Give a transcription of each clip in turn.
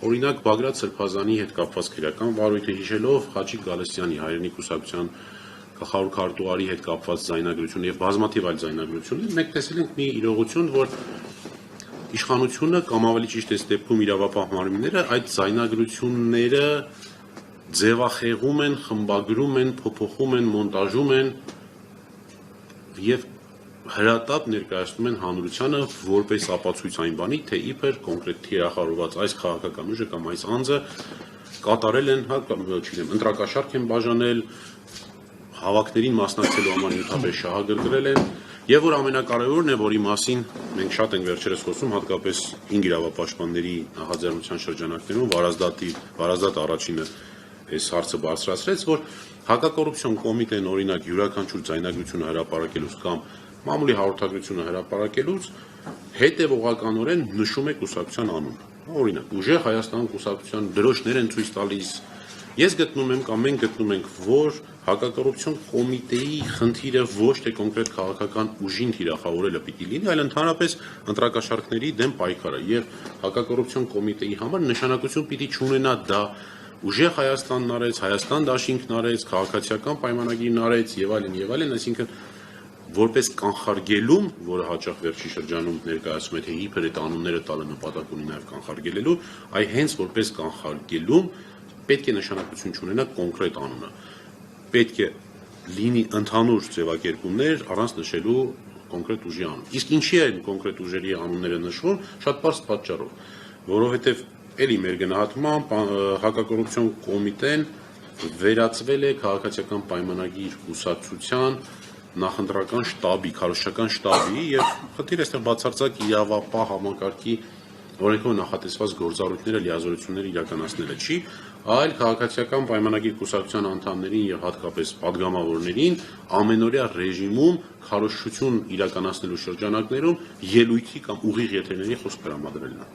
օրինակ Բագրատ Սրբազանի հետ կապված քրեական վարույթը հիշելով Խաչիկ Գալստյանի հայրենի կուսակցության գլխավոր քարտուղարի հետ կապված ձայնագրություն եւ բազմաթիվ այլ ձայնագրություններ մենք տեսել ենք մի իրողություն, որ իշխանությունը կամ ավելի ճիշտ այս դեպքում իրավապահ մարմինները այդ ձայնագրությունները ձևախեղում են, խմբագրում են, փոփոխում են, մոնտաժում են եւ հրատապ ներկայացնում են հանրությանը որպես ապացույց այն բանի, թե իբր կոնկրետ թիրախավորված այս քաղաքական ուժը կամ այս անձը կատարել են, ընտրակաշարք են բաժանել, հավաքներին մասնակցելու համար նյութապես շահագրգռել են, եւ որ ամենակարևորն է, որի մասին մենք շատ ենք վերջերս խոսում, հատկապես 5 իրավապաշտպանների նախաձեռնության շրջանակներում Վարազդատ առաջինը այս հարցը բարձրացրեց, որ հակակոռուպցիոն կոմիտեն օրինակ յուրաքանչյուր ձայնագրությունը հրապարակելուց կամ մամուլի հաղորդագրությունը հրապարակելուց հետևողականորեն նշում է կուսակցության անունը։ Օրինակ, ուժեղ Հայաստան կուսակցության դրոշներ են ցույց տալիս։ Ես գտնում եմ կամ մենք գտնում ենք, որ հակակոռուպցիոն կոմիտեի խնդիրը ոչ թե կոնկրետ քաղաքական ուժին թիրախավորելը պիտի լինի, այլ ընդհանրապես ընտրակաշարքների դեմ պայքարը եւ հակակոռուպցիոն կոմիտեի համար նշանակություն պիտի չունենա դա ուժեղ Հայաստանն արեց, Հայաստան դաշինքն արեց, քաղաքացիական պայմանագիրն արեց եւ այլն, այսինքն որպես կանխարգելում, որը հաճախ վերջի շրջանում ներկայացում է, թե իբր այդ անունները տալը նպատակ ունի նաև կանխարգելելու, այ հենց որպես կանխարգելում պետք է նշանակություն չունենա կոնկրետ անունը։ Պետք է լինի ընդհանուր ձևակերպումներ առանց նշելու կոնկրետ ուժի անուն։ Իսկ ինչի է կոնկրետ ուժերի անունները նշվում, շատ պարզ պատճառով, որովհետև էլի մեր գնահատմամբ հակակոռուպցիոն կոմիտեն վերածվել է քաղաքացիական պայմանագիր կուսակցության նախընտրական շտաբի, քարոզչական շտաբի եւ խնդիրը այստեղ բացարձակ իրավապահ համակարգի օրենքով նախատեսված գործառույթները, լիազորությունները իրականացնելը չի, այլ քաղաքացիական պայմանագիր կուսակցության անդամներին եւ հատկապես падգամավորներին ամենօրյա ռեժիմում քարոզչություն իրականացնելու շրջանակներում ելույթի կամ ուղիղ եթերների խոսք տրամադրելն է։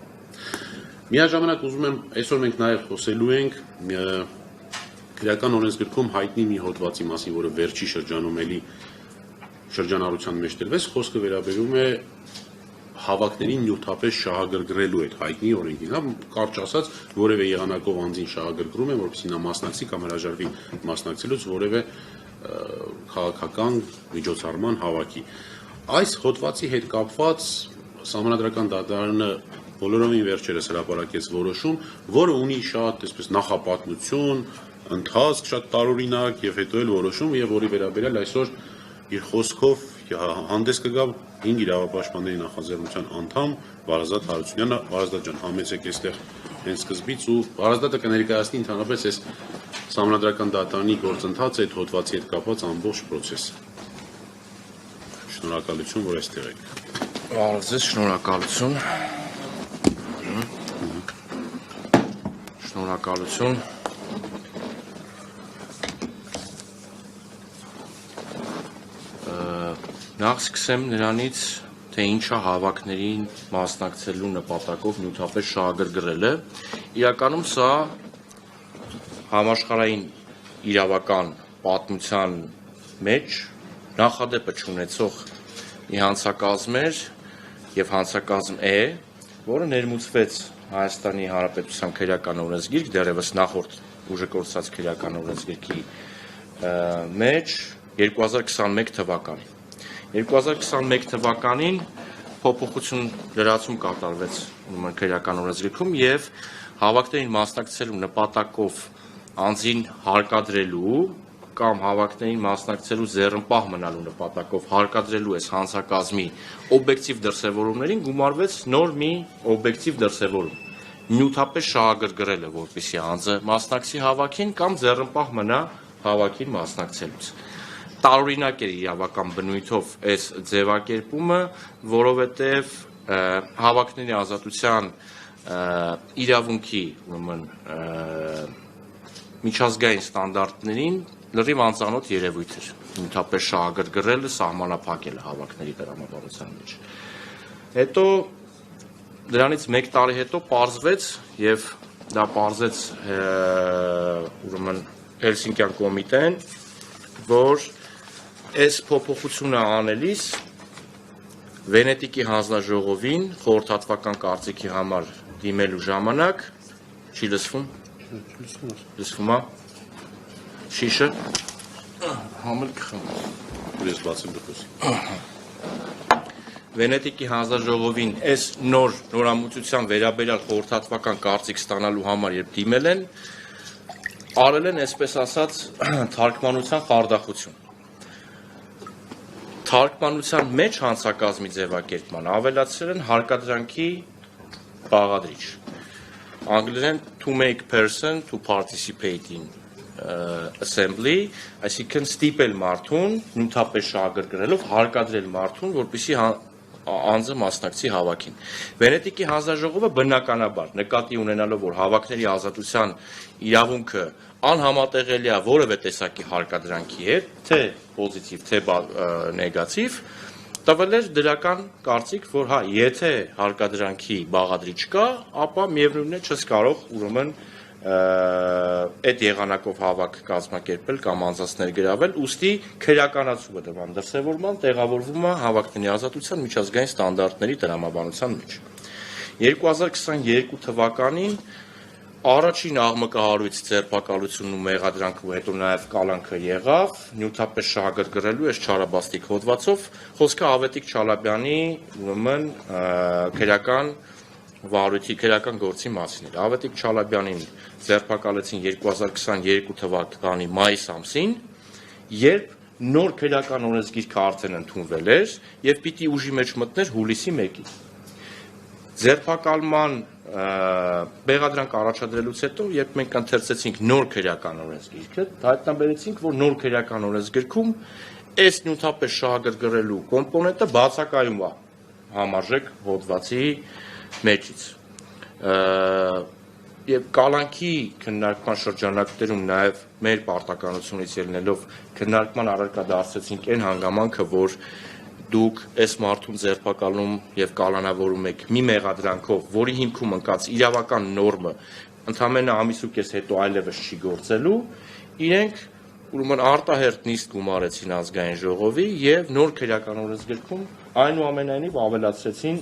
Միաժամանակ ուզում եմ այսօր մենք նաեւ խոսելու ենք քրեական օրենսգրքում հայտնի մի հոդվածի մասին, որը վերջի շրջանում էլի շրջանառության մեջ տրվեց, խոսքը վերաբերում է հավաքներին նյութապես շահագրգռելու այդ հայտնի օրենքին, կարճ ասած, որևէ եղանակով անձին շահագրգռում են, որպեսզի նա մասնակցի կամ հրաժարվի մասնակցելուց որևէ քաղաքական միջոցառման հավաքի։ Այս հոդվածի հետ կապված Սահմանադրական դատարանը բոլորովին վերջերս հրապարակեց որոշում, որը ունի շատ այսպես նախապատմություն, ընթացք շատ տարօրինակ եւ հետո էլ որոշում եւ որի վերաբերյալ այսօր իր խոսքով հանդես կգա 5 իրավապաշտպանների նախաձեռնության անդամ Վարազդատ Հարությունյանը։ Վարազդատ ջան, համեցեք այստեղ հենց սկզբից ու Վարազդատը կներկայացնի ընդհանրապես այս Սահմանադրական դատարանի գործընթացը այդ հոդվածի հետ կապված ամբողջ process-ը։ Շնորհակալություն, որ այստեղ եք։ Վարազդատ, շնորհակալություն։ Շնորհակալություն։ Նախ սկսեմ նրանից, թե ինչա հավաքներին մասնակցելու նպատակով նյութապես շահագրգռելը։ Իրականում սա համաշխարհային իրավական պատմության մեջ նախադեպը չունեցող մի հանցակազմ էր եւ հանցակազմ է, որը ներմուծվեց Հայաստանի Հանրապետության քրեական օրենսգիրք, դեռևս նախորդ ուժը կորցրած քրեական օրենսգիրքի մեջ 2021 թվականին։ 2021 թվականին փոփոխություն լրացում կատարվեց քրեական օրենսգիրքում եւ հավաքներին մասնակցելու նպատակով անձին հարկադրելու կամ հավաքներին մասնակցելու ձեռնպահ մնալու նպատակով հարկադրելու այս հանցակազմի օբյեկտիվ դրսևորումներին գումարվեց նոր մի օբյեկտիվ դրսևորում՝ նյութապես շահագրգռելը, որպեսզի անձը մասնակցի հավաքին կամ ձեռնպահ մնա հավաքին մասնակցելուց։ Տարօրինակ էր իրավական բնույթով այս ձևակերպումը, որովհետև հավաքների ազատության իրավունքի միջազգային ստանդարտներին լրիվ անծանոթ երևույթ էր նյութապես շահագրգռելը, սահմանափակելը հավաքների տրամաբանության մեջ։ Հետո դրանից 1 տարի հետո պարզվեց, եւ դա պարզեց Հելսինկյան կոմիտեն, որ այս փոփոխությունը անելիս Վենետիկի հանձնաժողովին խորհրդատվական կարծիքի համար դիմելու ժամանակ Չի լսվում։ Լսվում է։ Շիշը համել կխմում։ Ես բացեմ դպրոցի։ Վենետիկի հանձնաժողովին այս նորամուծության վերաբերյալ խորհրդատվական կարծիք ստանալու համար երբ դիմել են, արել են այսպես ասած թարգմանության խարդախություն։ Թարգմանության մեջ հանցակազմի ձևակերպման ավելացրել են հարկադրանքի բաղադրիչ։ Անգլերեն to make person to participate in assembly, այսինքն ստիպել մարդուն, նյութապես շահագրգռելով հարկադրել մարդուն, որպեսզի անձը մասնակցի հավաքին։ Վենետիկի հանձնաժողովը բնականաբար նկատի ունենալով, որ հավաքների ազատության իրավունքը անհամատեղելի է որևէ տեսակի հարկադրանքի հետ, թե պոզիտիվ, թե նեգատիվ, տվել էր դրական կարծիք, որ հա, եթե հարկադրանքի բաղադրիչ կա, ապա միևնույնն է չես կարող ուրեմն այդ եղանակով հավաք կազմակերպել կամ անձանց ներգրավել, ուստի քրեականացումը դրան դրսևորման տեղավորվում է հավաքների ազատության միջազգային ստանդարտների տրամաբանության մեջ։ 2022 թվականին առաջին աղմկահարույց ձերբակալությունն ու մեղադրանքը ու հետո նաև կալանքը եղավ նյութապես շահագրգռելու այս չարաբաստիկ հոդվածով խոսքը Ավետիք Չալաբյանի ուրեմն քրեական վարույթի քրեական գործի մասին էր։ Ավետիք Չալաբյանին ձերբակալեցին 2022 թվականի մայիս ամսին, երբ նոր քրեական օրենսգիրքը արդեն ընդունվել էր եւ պիտի ուժի մեջ մտներ հուլիսի 1-ին։ Ձերբակալման բեղադրանք առաջադրելուց հետո, երբ մենք ընթերցեցինք նոր քրեական օրենսգիրքը, հայտնաբերեցինք, որ նոր քրեական օրենսգիրքում այս նյութապես շահագրգռելու կոմպոնենտը բացակայում է համարժեք հոդվածի մեջից։ Եվ կալանքի քննարկման շրջանակներում նաև մեր պարտականությունից ելնելով քննարկման առարկա դարձրեցինք այն հանգամանքը, որ դուք այս մարդուն ձերբակալում եւ կալանավորում եք մի մեղադրանքով, որի հիմքում ընկած իրավական նորմը ընդամենը ամիս ու կես հետո այլևս չի գործելու, իրենք ուրեմն արտահերթ նիստ գումարեցին ազգային ժողովի եւ նոր քրեական օրենսգրքում այնուամենայնիվ ավելացրեցին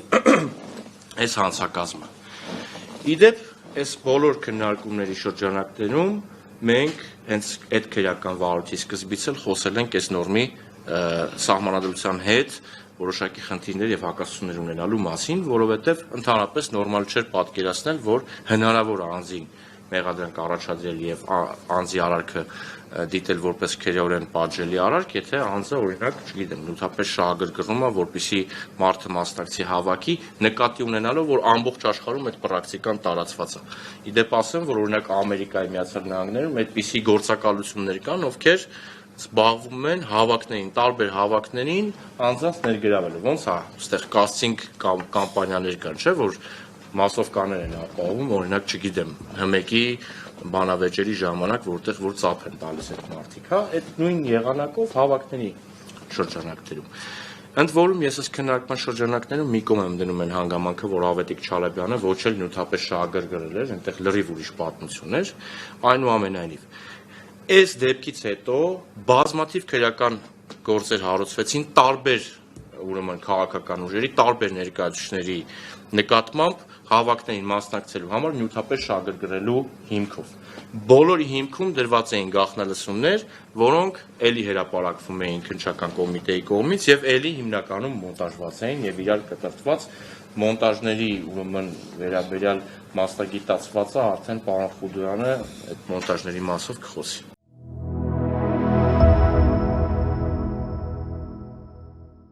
այս հանցակազմը։ Իդեպ այս բոլոր քննարկումների շրջանակներում մենք հենց այդ քրեական վարույթի սկզբից էլ խոսել ենք այս նորմի սահմանադրության հետ որոշակի խնդիրներ եւ հակասություններ ունենալու մասին, որովհետեւ ընդհանրապես նորմալ չէր պատկերացնել, որ հնարավոր է անձին մեղադրանք առաջադրել եւ անձի արարքը դիտել որպես քրեորեն պատժելի արարք, եթե անձը օրինակ, չգիտեմ, նյութապես շահագրգռում է, որպեսզի մարդը մասնակցի հավաքի, նկատի ունենալով, որ ամբողջ աշխարհում այդ պրակտիկան տարածված է։ Իդեպ ասեմ, որ օրինակ Ամերիկայի Միացյալ Նահանգներում այդպիսի գործակալություններ կան, ովքեր զբաղվում են հավաքներին, տարբեր հավաքներին անձանց ներգրավելով։ Ոնց է, այստեղ կաստինգ կամպանիաներ կան, չէ՞, որ մասովկաներ են ապահովում, օրինակ, չգիտեմ, հմեկի բանավեճերի ժամանակ, որտեղ որ ծափ են տալիս այդ մարդիկ, հա, այդ նույն եղանակով հավաքների շրջանակներում։ Ընդ որում ես այս քննարկման շրջանակներում մի կողմ եմ դնում այն հանգամանքը, որ Ավետիք Չալաբյանը ոչ էլ նյութապես շահագրգռել էր, այնտեղ լրիվ ուրիշ պատմություն էր, այնուամենայնիվ այս դեպքից հետո բազմաթիվ քրեական գործեր հարուցվեցին տարբեր ուրեմն քաղաքական ուժերի, տարբեր ներկայացուցիչների նկատմամբ հավաքներին մասնակցելու համար նյութապես շահագրգռելու հիմքով։ Բոլորի հիմքում դրված էին գաղտնալսումներ, որոնք էլի հրապարակվում էին քննչական կոմիտեի կողմից եւ էլի հիմնականում մոնտաժված էին եւ իրար կտրտված մոնտաժների ուրեմն վերաբերյալ մասնագիտացվածը արդեն պարոն Խուդուրյանը այդ մոնտաժների մասով կխոսի։